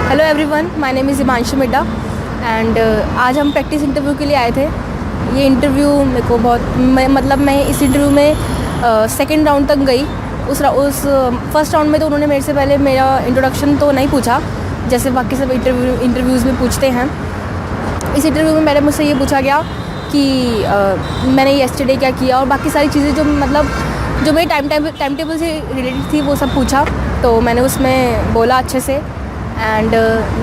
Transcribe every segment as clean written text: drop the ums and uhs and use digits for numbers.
Hello everyone, my name is Himanshu Midda and आज हम practice interview के लिए आए थे। ये इंटरव्यू मेरे को बहुत मैं इस इंटरव्यू में सेकंड राउंड तक गई। उस फर्स्ट राउंड में तो उन्होंने मेरे से पहले मेरा इंट्रोडक्शन तो नहीं पूछा जैसे बाकी सब इंटरव्यूज़ में पूछते हैं। इस इंटरव्यू में मैंने मुझसे ये पूछा गया कि मैंने येस्टरडे क्या किया और बाकी सारी चीज़ें जो मेरे टाइम टेबल से रिलेटेड थी वो सब पूछा। तो मैंने उसमें बोला अच्छे से एंड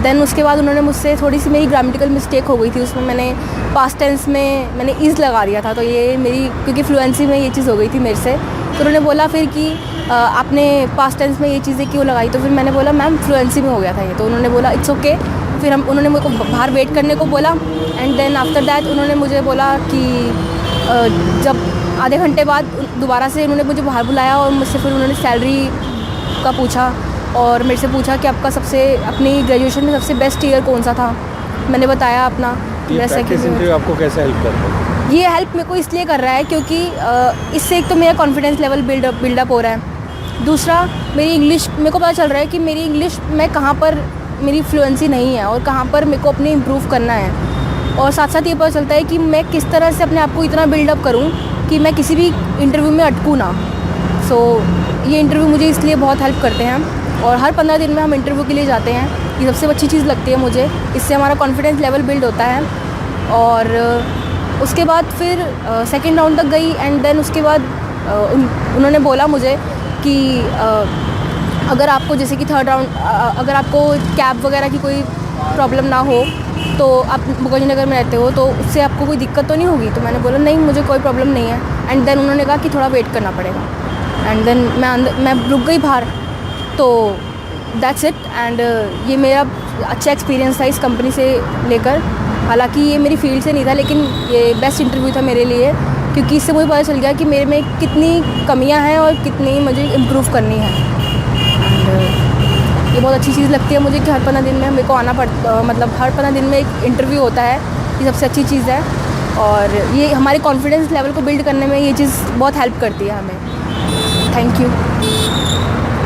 देन उसके बाद उन्होंने मुझसे थोड़ी सी मेरी ग्रामेटिकल मिस्टेक हो गई थी। उसमें मैंने पास्ट टेंस में मैंने इज़ लगा दिया था, तो ये मेरी क्योंकि फ्लुएंसी में ये चीज़ हो गई थी मेरे से। तो उन्होंने बोला फिर कि आपने पास्ट टेंस में ये चीज़ें क्यों लगाई, तो फिर मैंने बोला मैम फ्लुएंसी में हो गया था ये। तो उन्होंने बोला इट्स ओके। फिर उन्होंने मेरे को बाहर वेट करने को बोला एंड देन आफ्टर दैट उन्होंने मुझे बोला कि जब आधे घंटे बाद दोबारा से उन्होंने मुझे बाहर बुलाया और मुझसे फिर उन्होंने सैलरी का पूछा और मेरे से पूछा कि आपका अपनी ग्रेजुएशन में सबसे बेस्ट ईयर कौन सा था। मैंने बताया अपना प्रैक्टिस इंटरव्यू आपको कैसे हेल्प करता है? ये हेल्प मेरे को इसलिए कर रहा है क्योंकि इससे एक तो मेरा कॉन्फिडेंस लेवल बिल्डअप हो रहा है। दूसरा मेरी इंग्लिश मेरे को पता चल रहा है कि मेरी इंग्लिश में कहाँ पर मेरी फ्लुएंसी नहीं है और कहाँ पर मेरे को अपने इम्प्रूव करना है। और साथ साथ ये पता चलता है कि मैं किस तरह से अपने आप को इतना बिल्डअप करूँ कि मैं किसी भी इंटरव्यू में अटकूँ ना। सो ये इंटरव्यू मुझे इसलिए बहुत हेल्प करते हैं और हर 15 दिन में हम इंटरव्यू के लिए जाते हैं। ये सबसे अच्छी चीज़ लगती है मुझे, इससे हमारा कॉन्फिडेंस लेवल बिल्ड होता है। और उसके बाद फिर सेकंड राउंड तक गई एंड देन उसके बाद उन्होंने बोला मुझे कि अगर आपको जैसे कि थर्ड राउंड अगर आपको कैब वगैरह की कोई प्रॉब्लम ना हो तो आप मुकेश नगर में रहते हो तो उससे आपको कोई दिक्कत तो नहीं होगी। तो मैंने बोला नहीं, मुझे कोई प्रॉब्लम नहीं है। एंड देन उन्होंने कहा कि थोड़ा वेट करना पड़ेगा एंड देन मैं रुक गई बाहर। तो दैट्स इट। एंड ये मेरा अच्छा एक्सपीरियंस था इस कंपनी से लेकर। हालांकि ये मेरी फील्ड से नहीं था लेकिन ये बेस्ट इंटरव्यू था मेरे लिए क्योंकि इससे मुझे पता चल गया कि मेरे में कितनी कमियां हैं और कितनी मुझे इम्प्रूव करनी है। ये बहुत अच्छी चीज़ लगती है मुझे कि हर 15 दिन में मेरे को आना पड़ता, मतलब हर 15 दिन में एक इंटरव्यू होता है। ये सबसे अच्छी चीज़ है और ये हमारे कॉन्फिडेंस लेवल को बिल्ड करने में ये चीज़ बहुत हेल्प करती है हमें। Thank you.